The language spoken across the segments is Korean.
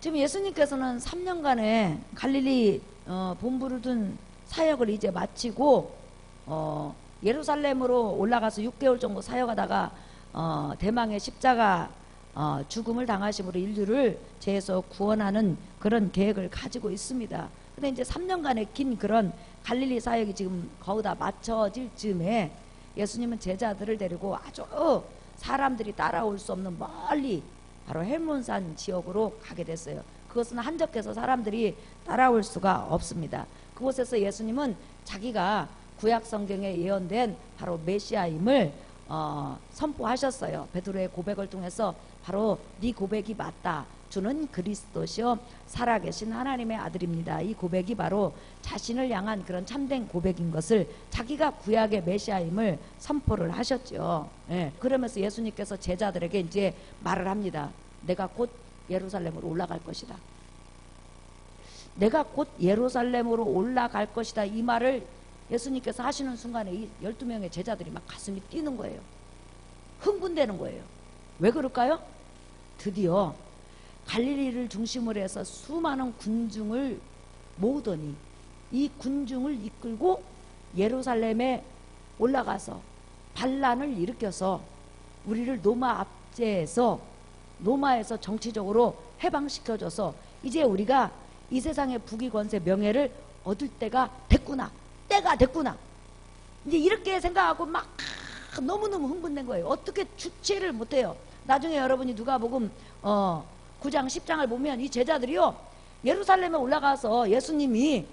지금 예수님께서는 3년간의 갈릴리 본부를 둔 사역을 이제 마치고 예루살렘으로 올라가서 6개월 정도 사역하다가 대망의 십자가 죽음을 당하심으로 인류를 죄에서 구원하는 그런 계획을 가지고 있습니다. 근데 이제 3년간의 긴 그런 갈릴리 사역이 지금 거의 다 마쳐질 즈음에 예수님은 제자들을 데리고 아주 사람들이 따라올 수 없는 멀리 바로 헬몬산 지역으로 가게 됐어요. 그것은 한적해서 사람들이 따라올 수가 없습니다. 그곳에서 예수님은 자기가 구약 성경에 예언된 바로 메시아임을 선포하셨어요. 베드로의 고백을 통해서 바로 네 고백이 맞다. 주는 그리스도시요 살아계신 하나님의 아들입니다. 이 고백이 바로 자신을 향한 그런 참된 고백인 것을 자기가 구약의 메시아임을 선포를 하셨죠. 예, 그러면서 예수님께서 제자들에게 이제 말을 합니다. 내가 곧 예루살렘으로 올라갈 것이다. 내가 곧 예루살렘으로 올라갈 것이다. 이 말을 예수님께서 하시는 순간에 이 12명의 제자들이 막 가슴이 뛰는 거예요. 흥분되는 거예요. 왜 그럴까요? 드디어 갈릴리를 중심으로 해서 수많은 군중을 모으더니 이 군중을 이끌고 예루살렘에 올라가서 반란을 일으켜서 우리를 로마에서 정치적으로 해방시켜줘서 이제 우리가 이 세상의 부귀 권세 명예를 얻을 때가 됐구나. 이제 이렇게 생각하고 막 너무너무 흥분된 거예요. 어떻게 주체를 못해요. 나중에 여러분이 누가복음 9장 10장을 보면 이 제자들이요 예루살렘에 올라가서 예수님이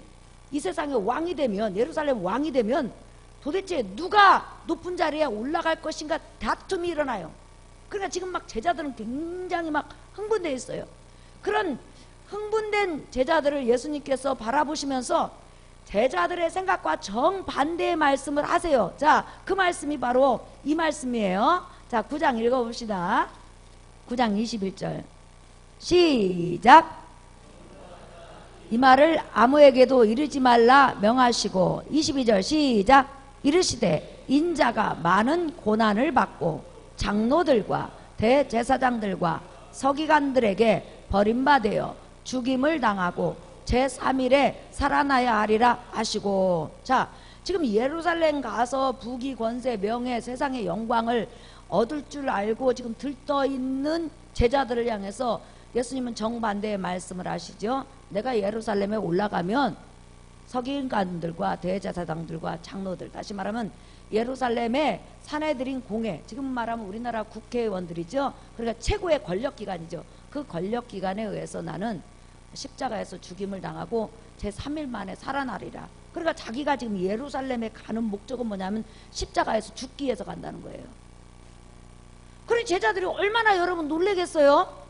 이 세상의 왕이 되면 예루살렘 왕이 되면 도대체 누가 높은 자리에 올라갈 것인가 다툼이 일어나요. 그러니까 지금 막 제자들은 굉장히 막 흥분되어 있어요. 그런 흥분된 제자들을 예수님께서 바라보시면서 제자들의 생각과 정반대의 말씀을 하세요. 자, 그 말씀이 바로 이 말씀이에요. 자, 9장 읽어봅시다. 9장 21절 시작. 이 말을 아무에게도 이르지 말라 명하시고 22절 시작. 이르시되 인자가 많은 고난을 받고 장로들과 대제사장들과 서기관들에게 버림받아 죽임을 당하고 제3일에 살아나야 하리라 하시고. 자, 지금 예루살렘 가서 부귀 권세 명예 세상의 영광을 얻을 줄 알고 지금 들떠있는 제자들을 향해서 예수님은 정반대의 말씀을 하시죠. 내가 예루살렘에 올라가면 서기관들과 대제사장들과 장로들, 다시 말하면 예루살렘의 사내들인 공회, 지금 말하면 우리나라 국회의원들이죠. 그러니까 최고의 권력기관이죠. 그 권력기관에 의해서 나는 십자가에서 죽임을 당하고 제3일 만에 살아나리라. 그러니까 자기가 지금 예루살렘에 가는 목적은 뭐냐면 십자가에서 죽기 위해서 간다는 거예요. 그러니 제자들이 얼마나 여러분 놀라겠어요?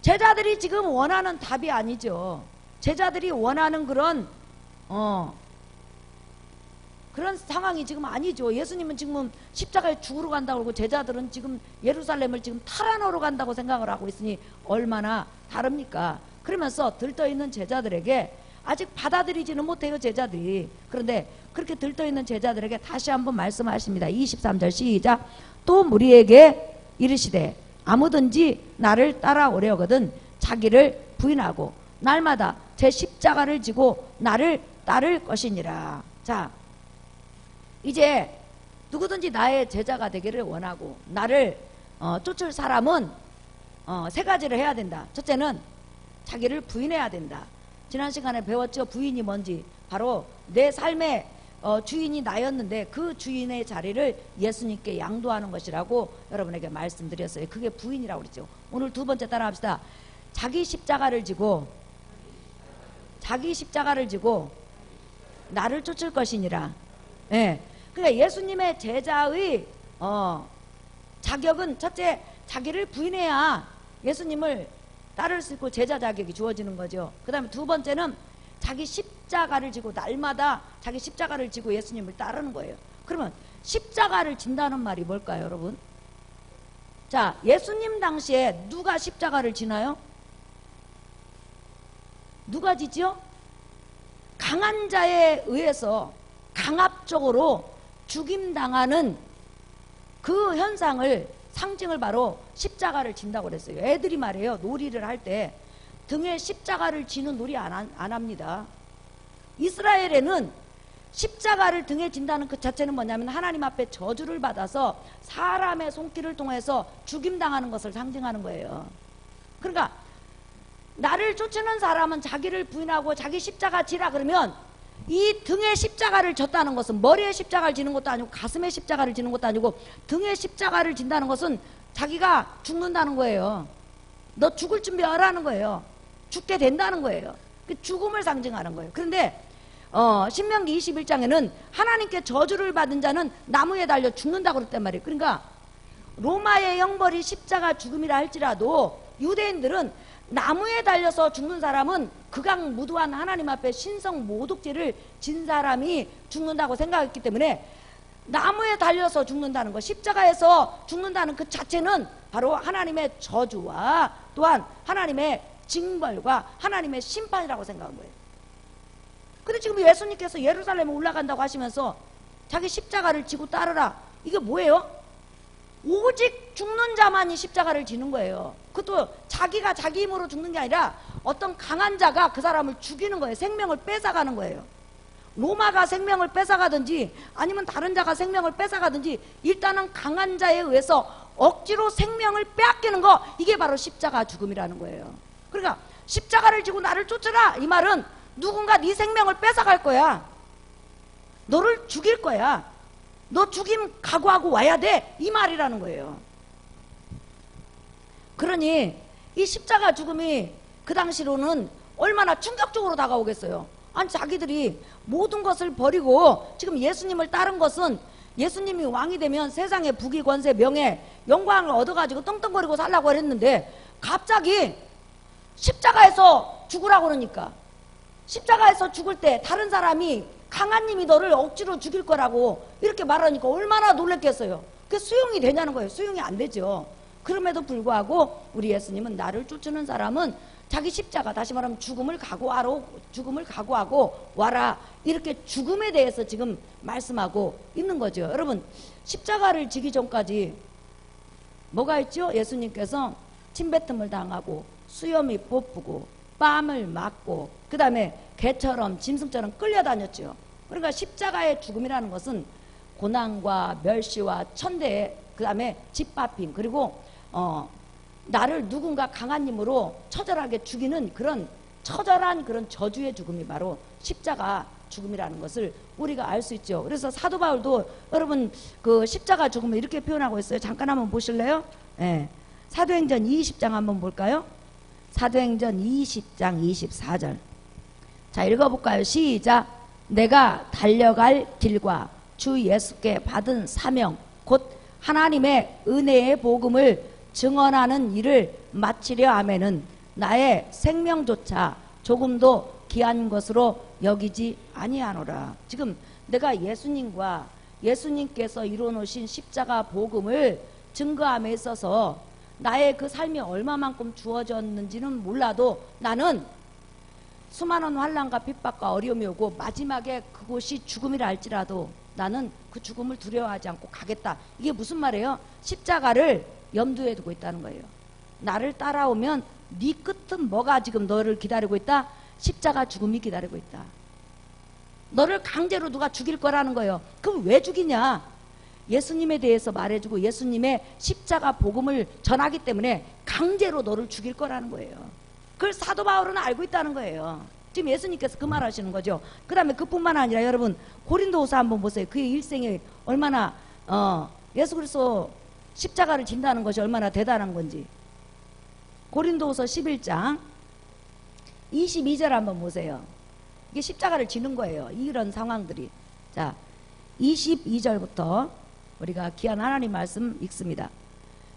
제자들이 지금 원하는 답이 아니죠. 제자들이 원하는 그런 상황이 지금 아니죠. 예수님은 지금 십자가에 죽으러 간다고 그러고 제자들은 지금 예루살렘을 지금 탈환하러 간다고 생각을 하고 있으니 얼마나 다릅니까? 그러면서 들떠있는 제자들에게 아직 받아들이지는 못해요, 제자들이. 그런데 그렇게 들떠있는 제자들에게 다시 한번 말씀하십니다. 23절 시작. 또 무리에게 이르시되 아무든지 나를 따라오려거든 자기를 부인하고 날마다 제 십자가를 지고 나를 따를 것이니라. 자, 이제 누구든지 나의 제자가 되기를 원하고 나를 쫓을 사람은 세 가지를 해야 된다. 첫째는 자기를 부인해야 된다. 지난 시간에 배웠죠. 부인이 뭔지. 바로 내 삶의 주인이 나였는데 그 주인의 자리를 예수님께 양도하는 것이라고 여러분에게 말씀드렸어요. 그게 부인이라고 그랬죠. 오늘 두 번째 따라 합시다. 자기 십자가를 지고 나를 쫓을 것이니라. 예. 그러니까 예수님의 제자의 자격은 첫째 자기를 부인해야 예수님을 따를 수 있고 제자 자격이 주어지는 거죠. 그 다음에 두 번째는 자기 십자가를 지고 날마다 자기 십자가를 지고 예수님을 따르는 거예요. 그러면 십자가를 진다는 말이 뭘까요, 여러분? 자, 예수님 당시에 누가 십자가를 지나요? 누가 지죠? 강한 자에 의해서 강압적으로 죽임당하는 그 현상을 상징을 바로 십자가를 진다고 그랬어요. 애들이 말이에요. 놀이를 할 때 등에 십자가를 지는 놀이 안 합니다. 이스라엘에는 십자가를 등에 진다는 그 자체는 뭐냐면 하나님 앞에 저주를 받아서 사람의 손길을 통해서 죽임당하는 것을 상징하는 거예요. 그러니까 나를 쫓는 사람은 자기를 부인하고 자기 십자가 지라 그러면 이 등에 십자가를 졌다는 것은 머리에 십자가를 지는 것도 아니고 가슴에 십자가를 지는 것도 아니고 등에 십자가를 진다는 것은 자기가 죽는다는 거예요. 너 죽을 준비하라는 거예요. 죽게 된다는 거예요. 그 죽음을 상징하는 거예요. 그런데 신명기 21장에는 하나님께 저주를 받은 자는 나무에 달려 죽는다고 그랬단 말이에요. 그러니까 로마의 형벌이 십자가 죽음이라 할지라도 유대인들은 나무에 달려서 죽는 사람은 극악무도한 하나님 앞에 신성 모독죄를 진 사람이 죽는다고 생각했기 때문에 나무에 달려서 죽는다는 것, 십자가에서 죽는다는 그 자체는 바로 하나님의 저주와 또한 하나님의 징벌과 하나님의 심판이라고 생각한 거예요. 근데 지금 예수님께서 예루살렘에 올라간다고 하시면서 자기 십자가를 지고 따르라, 이게 뭐예요? 오직 죽는 자만이 십자가를 지는 거예요. 그것도 자기가 자기 힘으로 죽는 게 아니라 어떤 강한 자가 그 사람을 죽이는 거예요. 생명을 뺏어가는 거예요. 로마가 생명을 뺏어가든지 아니면 다른 자가 생명을 뺏어가든지 일단은 강한 자에 의해서 억지로 생명을 빼앗기는 거, 이게 바로 십자가 죽음이라는 거예요. 그러니까 십자가를 지고 나를 쫓으라, 이 말은 누군가 네 생명을 뺏어갈 거야. 너를 죽일 거야. 너 죽임 각오하고 와야 돼, 이 말이라는 거예요. 그러니 이 십자가 죽음이 그 당시로는 얼마나 충격적으로 다가오겠어요. 아니 자기들이 모든 것을 버리고 지금 예수님을 따른 것은 예수님이 왕이 되면 세상의 부귀 권세 명예 영광을 얻어가지고 떵떵거리고 살라고 했는데 갑자기 십자가에서 죽으라고 그러니까, 십자가에서 죽을 때 다른 사람이 강한 힘이 너를 억지로 죽일 거라고 이렇게 말하니까 얼마나 놀랬겠어요. 그게 수용이 되냐는 거예요. 수용이 안 되죠. 그럼에도 불구하고 우리 예수님은 나를 쫓는 사람은 자기 십자가, 다시 말하면 죽음을 각오하고 와라, 이렇게 죽음에 대해서 지금 말씀하고 있는 거죠. 여러분, 십자가를 지기 전까지 뭐가 있죠? 예수님께서 침뱉음을 당하고 수염이 뽑히고 뺨을 맞고 그 다음에 개처럼 짐승처럼 끌려다녔죠. 그러니까 십자가의 죽음이라는 것은 고난과 멸시와 천대, 그 다음에 짓밟힘, 그리고 나를 누군가 강한 힘으로 처절하게 죽이는 그런 처절한 그런 저주의 죽음이 바로 십자가 죽음이라는 것을 우리가 알 수 있죠. 그래서 사도 바울도 여러분 그 십자가 죽음을 이렇게 표현하고 있어요. 잠깐 한번 보실래요? 네. 사도행전 20장 한번 볼까요? 사도행전 20장 24절. 자, 읽어볼까요? 시작. 내가 달려갈 길과 주 예수께 받은 사명 곧 하나님의 은혜의 복음을 증언하는 일을 마치려 하면은 나의 생명조차 조금도 귀한 것으로 여기지 아니하노라. 지금 내가 예수님과 예수님께서 이루어놓으신 십자가 복음을 증거함에 있어서 나의 그 삶이 얼마만큼 주어졌는지는 몰라도 나는 수많은 환난과 핍박과 어려움이 오고 마지막에 그곳이 죽음이라 할지라도 나는 그 죽음을 두려워하지 않고 가겠다. 이게 무슨 말이에요? 십자가를 염두에 두고 있다는 거예요. 나를 따라오면 네 끝은 뭐가 지금 너를 기다리고 있다? 십자가 죽음이 기다리고 있다. 너를 강제로 누가 죽일 거라는 거예요. 그럼 왜 죽이냐? 예수님에 대해서 말해주고 예수님의 십자가 복음을 전하기 때문에 강제로 너를 죽일 거라는 거예요. 그걸 사도 바울은 알고 있다는 거예요. 지금 예수님께서 그 말 하시는 거죠. 그 다음에 그뿐만 아니라 여러분 고린도후서 한번 보세요. 그의 일생이 얼마나 예수 그리스도 십자가를 진다는 것이 얼마나 대단한 건지. 고린도후서 11장 22절 한번 보세요. 이게 십자가를 지는 거예요. 이런 상황들이. 자, 22절부터 우리가 귀한 하나님 말씀 읽습니다.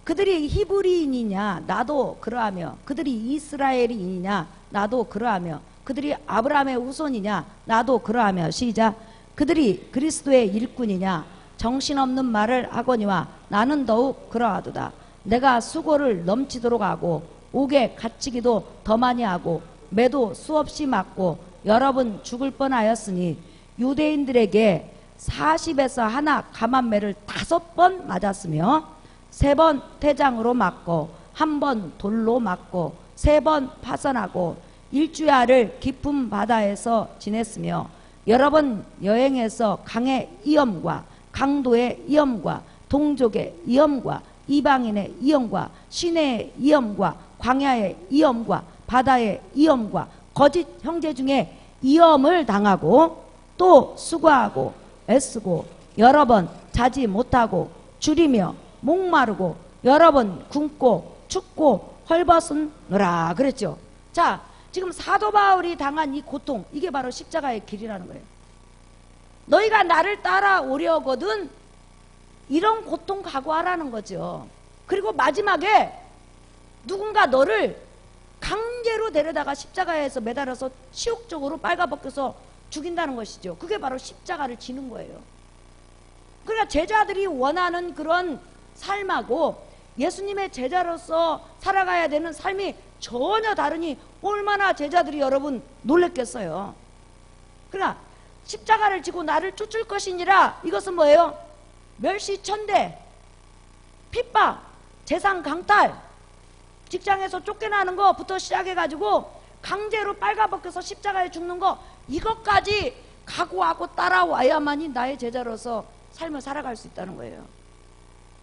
그들이 히브리인이냐 나도 그러하며 그들이 이스라엘인이냐 나도 그러하며 그들이 아브라함의 후손이냐 나도 그러하며 시작. 그들이 그리스도의 일꾼이냐 정신없는 말을 하거니와 나는 더욱 그러하도다. 내가 수고를 넘치도록 하고 옥에 갇히기도 더 많이 하고 매도 수없이 맞고 여러 번 죽을 뻔하였으니 유대인들에게 40에서 하나 감한매를 5번 맞았으며 3번 태장으로 맞고 1번 돌로 맞고 3번 파선하고 일주야를 깊은 바다에서 지냈으며 여러 번 여행해서 강의 위험과 강도의 위험과 동족의 위험과 이방인의 위험과 시내의 위험과 광야의 위험과 바다의 위험과 거짓 형제 중에 위험을 당하고 또 수고하고 애쓰고 여러 번 자지 못하고 줄이며 목마르고 여러 번 굶고 춥고 헐벗은노라 그랬죠. 자, 지금 사도 바울이 당한 이 고통, 이게 바로 십자가의 길이라는 거예요. 너희가 나를 따라오려거든 이런 고통 각오하라는 거죠. 그리고 마지막에 누군가 너를 강제로 데려다가 십자가에서 매달아서 치욕적으로 빨가벗겨서 죽인다는 것이죠. 그게 바로 십자가를 지는 거예요. 그러니까 제자들이 원하는 그런 삶하고 예수님의 제자로서 살아가야 되는 삶이 전혀 다르니 얼마나 제자들이 여러분 놀랬겠어요. 그러나 십자가를 지고 나를 쫓을 것이니라, 이것은 뭐예요? 멸시천대, 핍박, 재산 강탈, 직장에서 쫓겨나는 거부터 시작해가지고 강제로 빨가벗겨서 십자가에 죽는 거, 이것까지 각오하고 따라와야만이 나의 제자로서 삶을 살아갈 수 있다는 거예요.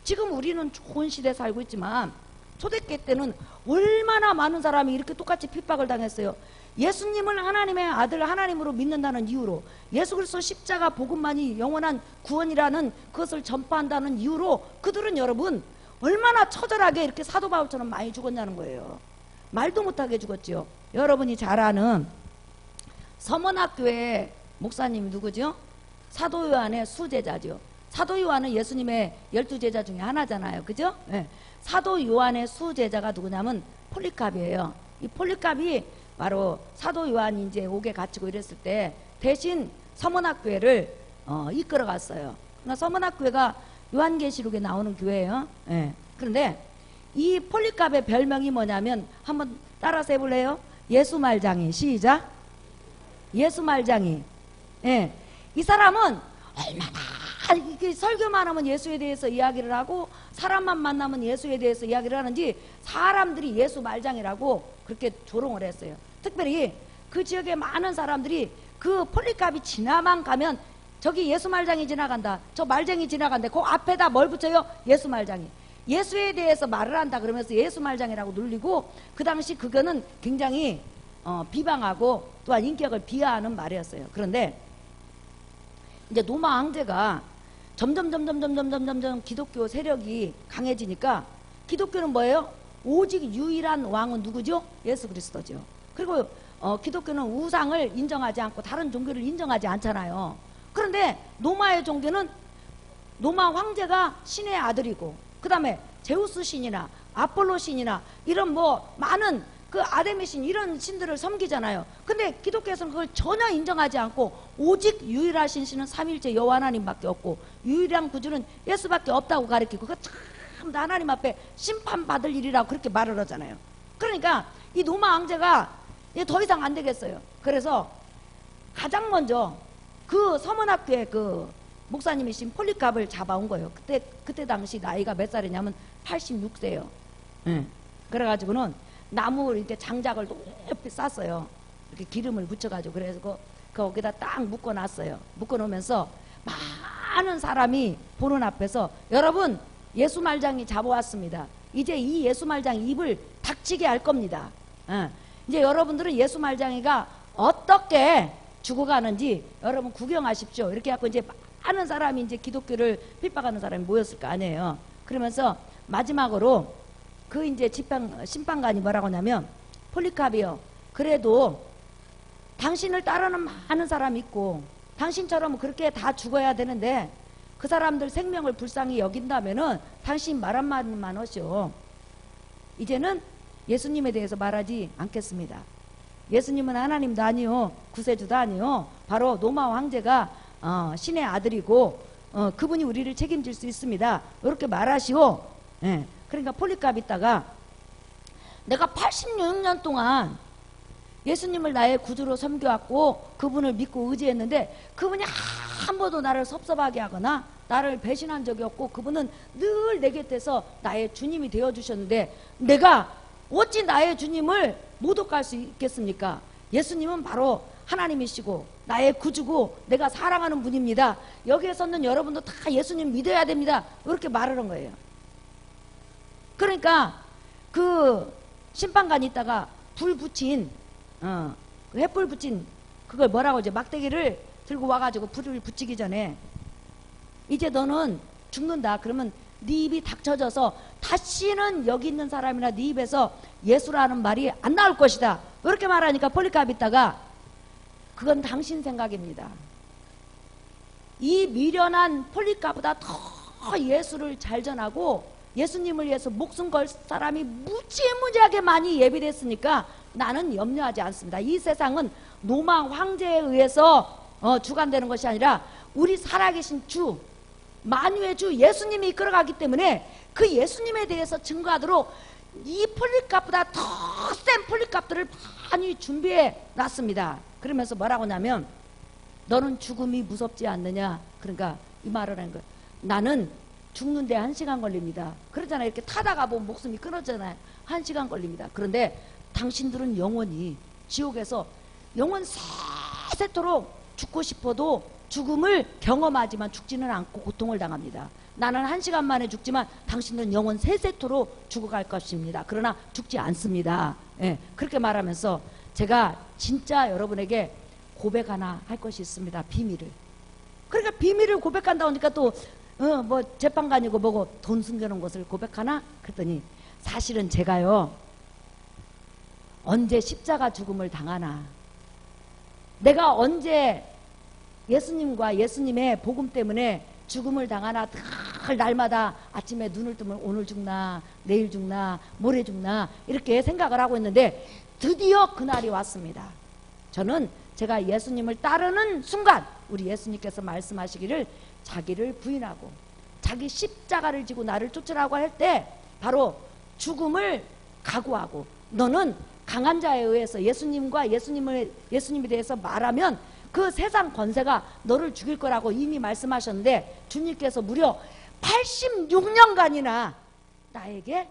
지금 우리는 좋은 시대에 살고 있지만 초대교 때는 얼마나 많은 사람이 이렇게 똑같이 핍박을 당했어요. 예수님을 하나님의 아들 하나님으로 믿는다는 이유로, 예수 그리스도 십자가 복음만이 영원한 구원이라는 그것을 전파한다는 이유로 그들은 여러분 얼마나 처절하게 이렇게 사도 바울처럼 많이 죽었냐는 거예요. 말도 못하게 죽었지요. 여러분이 잘 아는 서문학교의 목사님이 누구죠? 사도 요한의 수제자죠. 사도 요한은 예수님의 12제자 중에 하나잖아요. 그죠? 네. 사도 요한의 수제자가 누구냐면 폴리캅이에요. 이 폴리캅이 바로 사도 요한이 이제 옥에 갇히고 이랬을 때 대신 서문학교회를 이끌어 갔어요. 그러니까 서문학교회가 요한계시록에 나오는 교회예요. 네. 그런데 이 폴리캅의 별명이 뭐냐면 한번 따라서 해볼래요? 예수말장이. 시작. 예수말장이. 예. 이 사람은 얼마나 이렇게 설교만 하면 예수에 대해서 이야기를 하고 사람만 만나면 예수에 대해서 이야기를 하는지 사람들이 예수 말장이라고 그렇게 조롱을 했어요. 특별히 그 지역에 많은 사람들이 그 폴리캅이 지나만 가면 저기 예수 말장이 지나간다, 저 말쟁이 지나간다, 그 앞에다 뭘 붙여요? 예수 말장이. 예수에 대해서 말을 한다 그러면서 예수 말장이라고 눌리고, 그 당시 그거는 굉장히 비방하고 또한 인격을 비하하는 말이었어요. 그런데 이제 로마 황제가 점점 기독교 세력이 강해지니까 기독교는 뭐예요? 오직 유일한 왕은 누구죠? 예수 그리스도죠. 그리고 기독교는 우상을 인정하지 않고 다른 종교를 인정하지 않잖아요. 그런데 로마의 종교는 로마 황제가 신의 아들이고, 그 다음에 제우스 신이나 아폴로 신이나 이런 뭐 많은 그 아데미 신, 이런 신들을 섬기잖아요. 근데 기독교에서는 그걸 전혀 인정하지 않고 오직 유일하신 신은 삼일째 여호와 하나님밖에 없고 유일한 구주는 예수밖에 없다고 가르치고, 그거 참 하나님 앞에 심판받을 일이라고 그렇게 말을 하잖아요. 그러니까 이 로마 황제가 더 이상 안 되겠어요. 그래서 가장 먼저 그 서문학교의 그 목사님이신 폴리캅을 잡아온 거예요. 그때 당시 나이가 몇 살이냐면 86세예요. 그래가지고는 나무를 이렇게 장작을 높이 쌌어요. 이렇게 기름을 묻혀가지고, 그래서 거기다 딱 묶어놨어요. 묶어놓으면서 많은 사람이 보는 앞에서, 여러분 예수 말장이 잡아왔습니다. 이제 이 예수 말장이 입을 닥치게 할 겁니다. 이제 여러분들은 예수 말장이가 어떻게 죽어가는지 여러분 구경하십시오. 이렇게 해갖고 이제 많은 사람이 이제 기독교를 핍박하는 사람이 모였을 거 아니에요. 그러면서 마지막으로 그 이제 심판관이 뭐라고 하냐면, 폴리캅이요, 그래도 당신을 따르는 많은 사람이 있고 당신처럼 그렇게 다 죽어야 되는데 그 사람들 생명을 불쌍히 여긴다면은 당신 말 한마디만 하시오. 이제는 예수님에 대해서 말하지 않겠습니다. 예수님은 하나님도 아니요 구세주도 아니요 바로 로마 황제가 신의 아들이고 그분이 우리를 책임질 수 있습니다. 이렇게 말하시오. 예. 그러니까 폴리캅 있다가, 내가 86년 동안 예수님을 나의 구주로 섬겨왔고 그분을 믿고 의지했는데 그분이 한 번도 나를 섭섭하게 하거나 나를 배신한 적이 없고 그분은 늘 내 곁에서 나의 주님이 되어주셨는데 내가 어찌 나의 주님을 모독할 수 있겠습니까? 예수님은 바로 하나님이시고 나의 구주고 내가 사랑하는 분입니다. 여기에 섰는 여러분도 다 예수님 믿어야 됩니다. 이렇게 말하는 거예요. 그러니까 그 심판관이 있다가 불 붙인 그 횃불 붙인 그걸 뭐라고 하죠? 막대기를 들고 와가지고 불을 붙이기 전에 이제 너는 죽는다. 그러면 네 입이 닥쳐져서 다시는 여기 있는 사람이나 네 입에서 예수라는 말이 안 나올 것이다. 이렇게 말하니까 폴리카프 있다가 그건 당신 생각입니다. 이 미련한 폴리카프보다 더 예수를 잘 전하고 예수님을 위해서 목숨 걸 사람이 무지무지하게 많이 예비됐으니까 나는 염려하지 않습니다. 이 세상은 노망 황제에 의해서 주관되는 것이 아니라 우리 살아계신 주 만유의 주 예수님이 이끌어가기 때문에 그 예수님에 대해서 증거하도록 이 폴리카프보다 더 센 폴리카프들을 많이 준비해 놨습니다. 그러면서 뭐라고 하냐면 너는 죽음이 무섭지 않느냐. 그러니까 이 말을 하는 거예요. 나는 죽는데 1시간 걸립니다. 그러잖아요. 이렇게 타다가 보면 목숨이 끊어지잖아요. 1시간 걸립니다. 그런데 당신들은 영원히 지옥에서 영원 세세토록 죽고 싶어도 죽음을 경험하지만 죽지는 않고 고통을 당합니다. 나는 1시간 만에 죽지만 당신은 영원 세세토록 죽어갈 것입니다. 그러나 죽지 않습니다. 예, 그렇게 말하면서 제가 진짜 여러분에게 고백 하나 할 것이 있습니다. 비밀을. 그러니까 비밀을 고백한다 하니까 또 뭐 재판관이고 뭐고 돈 숨겨놓은 것을 고백하나? 그랬더니 사실은 제가요 언제 십자가 죽음을 당하나, 내가 언제 예수님과 예수님의 복음 때문에 죽음을 당하나 늘 날마다 아침에 눈을 뜨면 오늘 죽나 내일 죽나 모레 죽나 이렇게 생각을 하고 있는데 드디어 그날이 왔습니다. 저는 제가 예수님을 따르는 순간 우리 예수님께서 말씀하시기를 자기를 부인하고 자기 십자가를 지고 나를 쫓으라고 할 때 바로 죽음을 각오하고 너는 강한 자에 의해서 예수님과 예수님에 대해서 말하면 그 세상 권세가 너를 죽일 거라고 이미 말씀하셨는데 주님께서 무려 86년간이나 나에게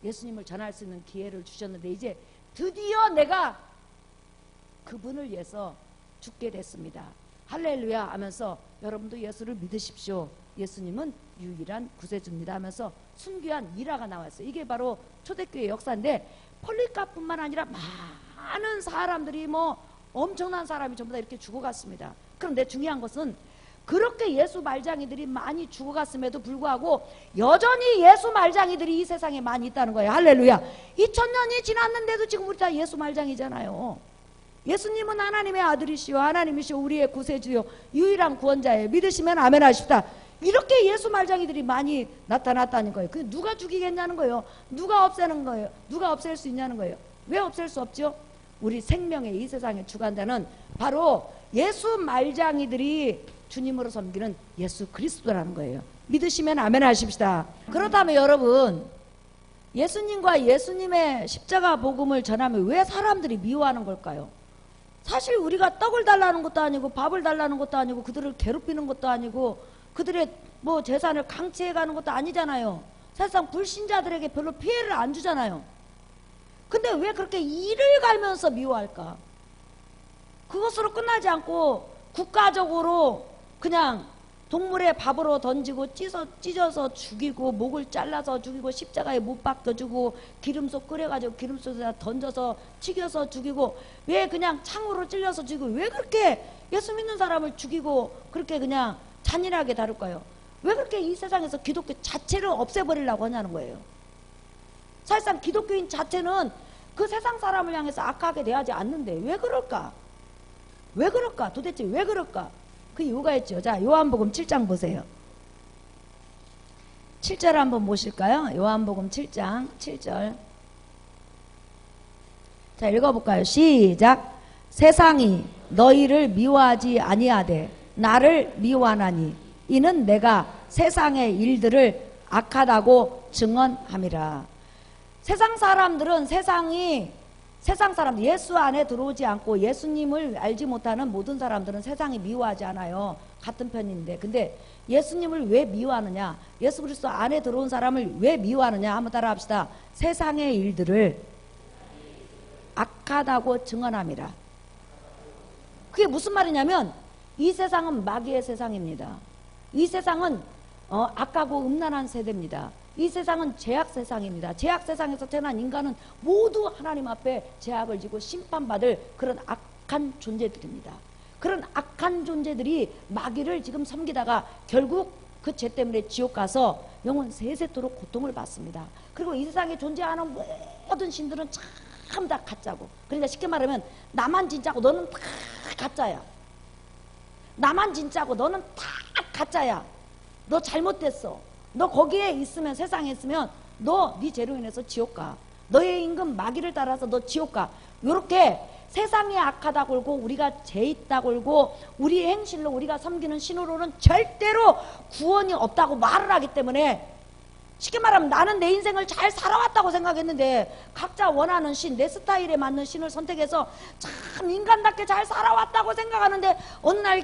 예수님을 전할 수 있는 기회를 주셨는데 이제 드디어 내가 그분을 위해서 죽게 됐습니다. 할렐루야 하면서 여러분도 예수를 믿으십시오. 예수님은 유일한 구세주입니다 하면서 순교한 미라가 나왔어요. 이게 바로 초대교회 역사인데 폴리카프뿐만 아니라 많은 사람들이 뭐 엄청난 사람이 전부 다 이렇게 죽어갔습니다. 그런데 중요한 것은 그렇게 예수 말장이들이 많이 죽어갔음에도 불구하고 여전히 예수 말장이들이 이 세상에 많이 있다는 거예요. 할렐루야. 2000년이 지났는데도 지금 우리 다 예수 말장이잖아요. 예수님은 하나님의 아들이시오 하나님이시오 우리의 구세주요 유일한 구원자예요. 믿으시면 아멘 하십시다. 이렇게 예수 말장이들이 많이 나타났다는 거예요. 그 누가 죽이겠냐는 거예요. 누가 없애는 거예요. 누가 없앨 수 있냐는 거예요. 왜 없앨 수 없죠? 우리 생명의 이 세상에 주관되는 바로 예수 말장이들이 주님으로 섬기는 예수 그리스도라는 거예요. 믿으시면 아멘 하십시다. 그렇다면 여러분 예수님과 예수님의 십자가 복음을 전하면 왜 사람들이 미워하는 걸까요? 사실 우리가 떡을 달라는 것도 아니고 밥을 달라는 것도 아니고 그들을 괴롭히는 것도 아니고 그들의 뭐 재산을 강취해 가는 것도 아니잖아요. 사실상 불신자들에게 별로 피해를 안 주잖아요. 근데 왜 그렇게 이를 갈면서 미워할까? 그것으로 끝나지 않고 국가적으로 그냥 동물의 밥으로 던지고 찢어서 죽이고 목을 잘라서 죽이고 십자가에 못 박혀주고 기름속 끓여가지고 기름속에다 던져서 튀겨서 죽이고 왜 그냥 창으로 찔려서 죽이고 왜 그렇게 예수 믿는 사람을 죽이고 그렇게 그냥 잔인하게 다룰까요? 왜 그렇게 이 세상에서 기독교 자체를 없애버리려고 하냐는 거예요. 사실상 기독교인 자체는 그 세상 사람을 향해서 악하게 대하지 않는데 왜 그럴까? 왜 그럴까? 도대체 왜 그럴까? 그 이유가 있죠. 자, 요한복음 7장 보세요. 7절 한번 보실까요? 요한복음 7장 7절. 자, 읽어볼까요? 시작. 세상이 너희를 미워하지 아니하되 나를 미워하나니 이는 내가 세상의 일들을 악하다고 증언함이라. 세상 사람들은 세상이 세상 사람, 예수 안에 들어오지 않고 예수님을 알지 못하는 모든 사람들은 세상이 미워하지 않아요. 같은 편인데. 근데 예수님을 왜 미워하느냐? 예수 그리스도 안에 들어온 사람을 왜 미워하느냐? 한번 따라 합시다. 세상의 일들을 악하다고 증언함이라. 그게 무슨 말이냐면 이 세상은 마귀의 세상입니다. 이 세상은 악하고 음란한 세대입니다. 이 세상은 죄악 세상입니다. 죄악 세상에서 태어난 인간은 모두 하나님 앞에 죄악을 지고 심판받을 그런 악한 존재들입니다. 그런 악한 존재들이 마귀를 지금 섬기다가 결국 그 죄 때문에 지옥 가서 영혼 세세토록 고통을 받습니다. 그리고 이 세상에 존재하는 모든 신들은 참 다 가짜고, 그러니까 쉽게 말하면 나만 진짜고 너는 다 가짜야. 나만 진짜고 너는 다 가짜야. 너 잘못됐어. 너 거기에 있으면, 세상에 있으면 너 네 죄로 인해서 지옥 가. 너의 임금 마귀를 따라서 너 지옥 가. 요렇게 세상이 악하다고 울고 우리가 죄 있다고 울고 우리 행실로 우리가 섬기는 신으로는 절대로 구원이 없다고 말을 하기 때문에, 쉽게 말하면 나는 내 인생을 잘 살아왔다고 생각했는데 각자 원하는 신, 내 스타일에 맞는 신을 선택해서 참 인간답게 잘 살아왔다고 생각하는데 어느 날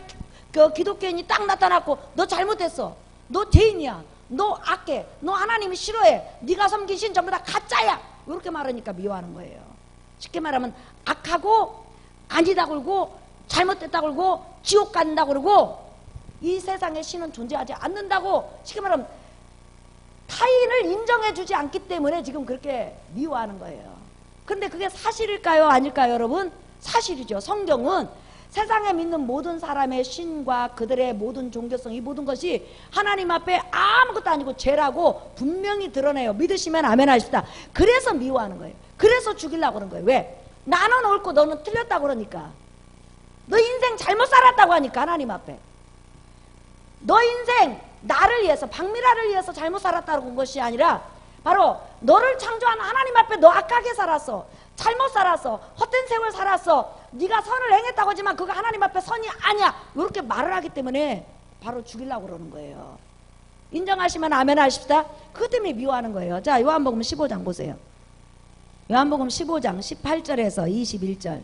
그 기독교인이 딱 나타났고 너 잘못했어. 너 죄인이야. 너 악해. 너 하나님이 싫어해. 네가 섬긴 신 전부 다 가짜야. 이렇게 말하니까 미워하는 거예요. 쉽게 말하면 악하고 아니다 그러고 잘못됐다 그러고 지옥 간다 그러고 이 세상에 신은 존재하지 않는다고, 쉽게 말하면 타인을 인정해주지 않기 때문에 지금 그렇게 미워하는 거예요. 그런데 그게 사실일까요? 아닐까요? 여러분? 사실이죠. 성경은 세상에 믿는 모든 사람의 신과 그들의 모든 종교성, 이 모든 것이 하나님 앞에 아무것도 아니고 죄라고 분명히 드러내요. 믿으시면 아멘 하십시다. 그래서 미워하는 거예요. 그래서 죽이려고 그러는 거예요. 왜? 나는 옳고 너는 틀렸다고 그러니까. 너 인생 잘못 살았다고 하니까 하나님 앞에. 너 인생 나를 위해서, 박미라를 위해서 잘못 살았다고 한 것이 아니라 바로 너를 창조한 하나님 앞에 너 악하게 살았어. 잘못 살았어. 헛된 세월 살았어. 네가 선을 행했다고 하지만 그거 하나님 앞에 선이 아니야. 이렇게 말을 하기 때문에 바로 죽이려고 그러는 거예요. 인정하시면 아멘 하십시다. 그것 때문에 미워하는 거예요. 자, 요한복음 15장 보세요. 요한복음 15장 18절에서 21절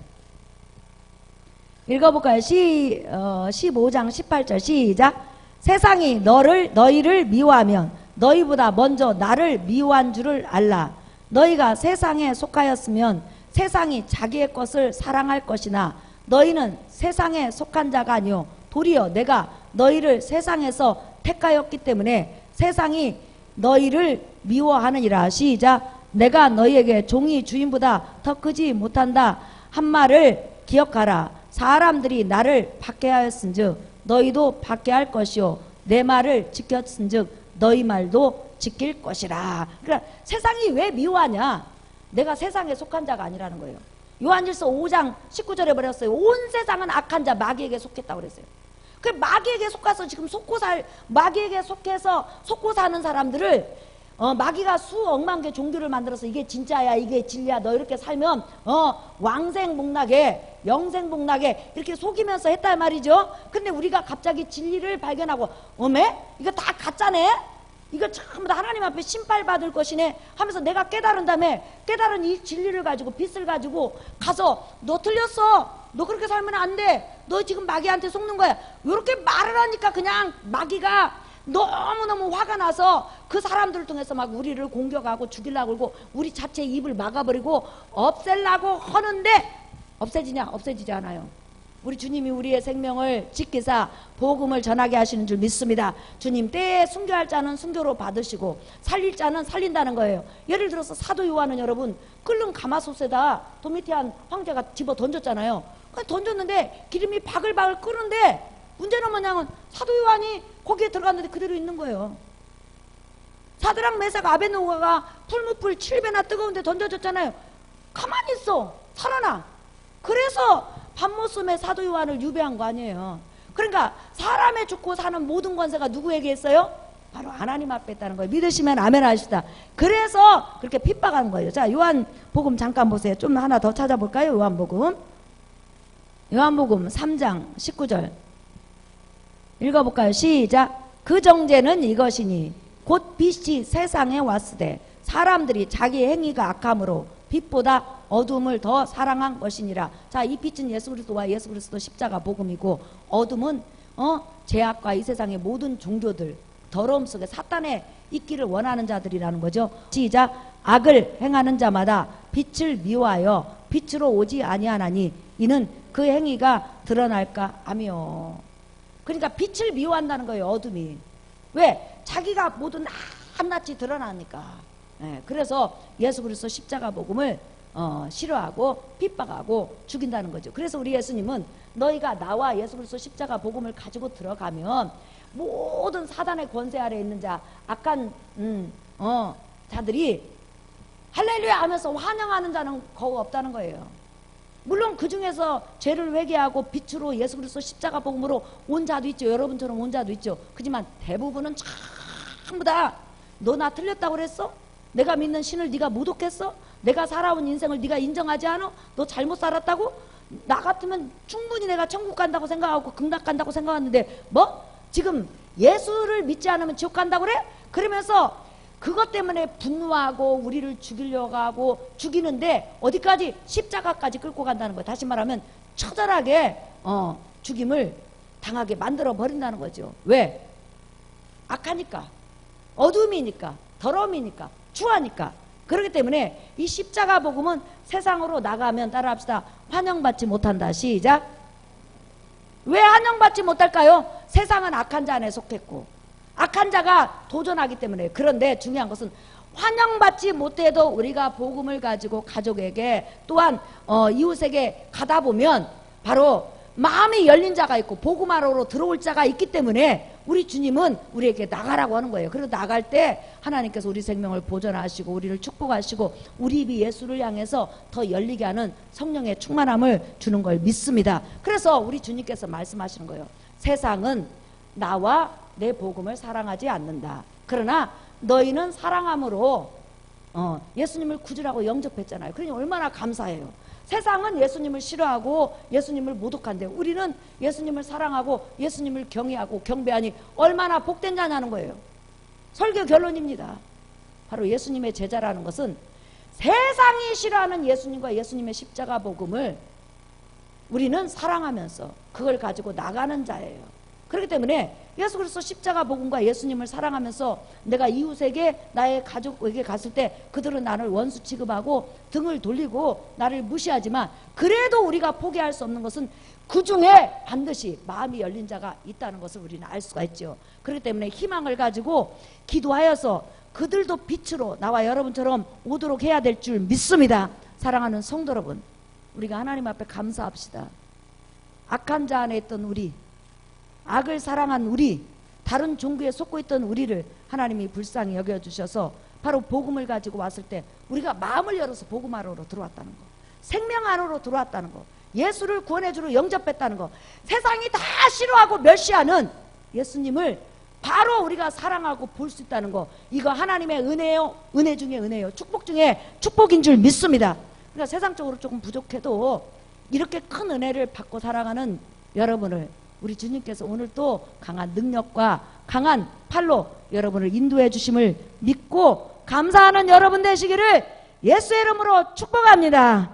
읽어볼까요? 15장 18절 시작. 세상이 너희를 미워하면 너희보다 먼저 나를 미워한 줄을 알라. 너희가 세상에 속하였으면 세상이 자기의 것을 사랑할 것이나 너희는 세상에 속한 자가 아니요 도리어 내가 너희를 세상에서 택하였기 때문에 세상이 너희를 미워하느니라. 시작. 내가 너희에게 종이 주인보다 더 크지 못한다 한 말을 기억하라. 사람들이 나를 박해하였은즉 너희도 박해할 것이요 내 말을 지켰은즉 너희 말도 지킬 것이라. 그러니까 세상이 왜 미워하냐? 내가 세상에 속한 자가 아니라는 거예요. 요한일서 5장 19절에 버렸어요. 온 세상은 악한 자 마귀에게 속했다고 그랬어요. 그 마귀에게 속아서 지금 마귀에게 속해서 속고 사는 사람들을 마귀가 수억만 개 종교를 만들어서 이게 진짜야, 이게 진리야, 너 이렇게 살면 왕생복락에 영생복락에 이렇게 속이면서 했단 말이죠. 근데 우리가 갑자기 진리를 발견하고 어메? 이거 다 가짜네? 이거 전부 다 하나님 앞에 심판받을 것이네 하면서 내가 깨달은 다음에 깨달은 이 진리를 가지고 빛을 가지고 가서 너 틀렸어, 너 그렇게 살면 안 돼, 너 지금 마귀한테 속는 거야, 이렇게 말을 하니까 그냥 마귀가 너무너무 화가 나서 그 사람들을 통해서 막 우리를 공격하고 죽이려고 그러고 우리 자체 입을 막아버리고 없애려고 하는데 없애지냐? 없애지지 않아요. 우리 주님이 우리의 생명을 지키사 복음을 전하게 하시는 줄 믿습니다. 주님 때에 순교할 자는 순교로 받으시고 살릴 자는 살린다는 거예요. 예를 들어서 사도 요한은 여러분 끓는 가마솥에다 도미티안 황제가 집어 던졌잖아요. 던졌는데 기름이 바글바글 끓는데 문제는 뭐냐면 사도 요한이 거기에 들어갔는데 그대로 있는 거예요. 사드락 메삭 아벤노고가 풀무불 7배나 뜨거운데 던져졌잖아요. 가만히 있어. 살아나. 그래서 밤모섬에 사도 요한을 유배한 거 아니에요. 그러니까 사람의 죽고 사는 모든 권세가 누구에게 있어요? 바로 하나님 앞에 있다는 거예요. 믿으시면 아멘 하시다. 그래서 그렇게 핍박하는 거예요. 자, 요한복음 잠깐 보세요. 좀 하나 더 찾아볼까요? 요한복음 3장 19절 읽어볼까요? 시작. 그 정죄는 이것이니 곧 빛이 세상에 왔으되 사람들이 자기 행위가 악함으로 빛보다 어둠을 더 사랑한 것이니라. 자, 이 빛은 예수 그리스도와 예수 그리스도 십자가 복음이고, 어둠은 죄악과 이 세상의 모든 종교들, 더러움 속에 사탄의 있기를 원하는 자들이라는 거죠. 시작. 악을 행하는 자마다 빛을 미워하여 빛으로 오지 아니하나니 이는 그 행위가 드러날까 하며. 그러니까 빛을 미워한다는 거예요, 어둠이. 왜? 자기가 모두 낱낱이 드러나니까. 네, 그래서 예수 그리스도 십자가 복음을 싫어하고 핍박하고 죽인다는 거죠. 그래서 우리 예수님은 너희가 나와 예수 그리스도 십자가 복음을 가지고 들어가면 모든 사단의 권세 아래에 있는 자, 악한 자들이 할렐루야 하면서 환영하는 자는 거의 없다는 거예요. 물론 그 중에서 죄를 회개하고 빛으로 예수 그리스도 십자가 복음으로 온 자도 있죠. 여러분처럼 온 자도 있죠. 그렇지만 대부분은 전부 다 너 나 틀렸다고 그랬어? 내가 믿는 신을 네가 모독했어? 내가 살아온 인생을 네가 인정하지 않아? 너 잘못 살았다고? 나 같으면 충분히 내가 천국 간다고 생각하고 극락 간다고 생각하는데 뭐? 지금 예수를 믿지 않으면 지옥 간다고 그래? 그러면서 그것 때문에 분노하고 우리를 죽이려고 하고 죽이는데 어디까지? 십자가까지 끌고 간다는 거예요. 다시 말하면 처절하게 죽임을 당하게 만들어 버린다는 거죠. 왜? 악하니까, 어둠이니까, 더러움이니까, 추하니까. 그렇기 때문에 이 십자가 복음은 세상으로 나가면, 따라합시다, 환영받지 못한다. 시작. 왜 환영받지 못할까요? 세상은 악한 자 안에 속했고 악한 자가 도전하기 때문에. 그런데 중요한 것은 환영받지 못해도 우리가 복음을 가지고 가족에게 또한 이웃에게 가다 보면 바로 마음이 열린 자가 있고 복음하러 들어올 자가 있기 때문에 우리 주님은 우리에게 나가라고 하는 거예요. 그리고 나갈 때 하나님께서 우리 생명을 보존하시고 우리를 축복하시고 우리 입이 예수를 향해서 더 열리게 하는 성령의 충만함을 주는 걸 믿습니다. 그래서 우리 주님께서 말씀하시는 거예요. 세상은 나와 내 복음을 사랑하지 않는다. 그러나 너희는 사랑함으로 예수님을 구주라고 영접했잖아요. 그러니 얼마나 감사해요. 세상은 예수님을 싫어하고 예수님을 모독한데 우리는 예수님을 사랑하고 예수님을 경외하고 경배하니 얼마나 복된 자냐는 거예요. 설교 결론입니다. 바로 예수님의 제자라는 것은 세상이 싫어하는 예수님과 예수님의 십자가 복음을 우리는 사랑하면서 그걸 가지고 나가는 자예요. 그렇기 때문에 예수 그리스도 십자가 복음과 예수님을 사랑하면서 내가 이웃에게 나의 가족에게 갔을 때 그들은 나를 원수 취급하고 등을 돌리고 나를 무시하지만 그래도 우리가 포기할 수 없는 것은 그 중에 반드시 마음이 열린 자가 있다는 것을 우리는 알 수가 있죠. 그렇기 때문에 희망을 가지고 기도하여서 그들도 빛으로 나와 여러분처럼 오도록 해야 될 줄 믿습니다. 사랑하는 성도 여러분, 우리가 하나님 앞에 감사합시다. 악한 자 안에 있던 우리, 악을 사랑한 우리, 다른 종교에 속고 있던 우리를 하나님이 불쌍히 여겨주셔서 바로 복음을 가지고 왔을 때 우리가 마음을 열어서 복음 안으로 들어왔다는 거, 생명 안으로 들어왔다는 거, 예수를 구원해주러 영접했다는 거, 세상이 다 싫어하고 멸시하는 예수님을 바로 우리가 사랑하고 볼 수 있다는 거, 이거 하나님의 은혜요, 은혜 중에 은혜요, 축복 중에 축복인 줄 믿습니다. 그러니까 세상적으로 조금 부족해도 이렇게 큰 은혜를 받고 살아가는 여러분을 우리 주님께서 오늘 또 강한 능력과 강한 팔로 여러분을 인도해 주심을 믿고 감사하는 여러분 되시기를 예수의 이름으로 축복합니다.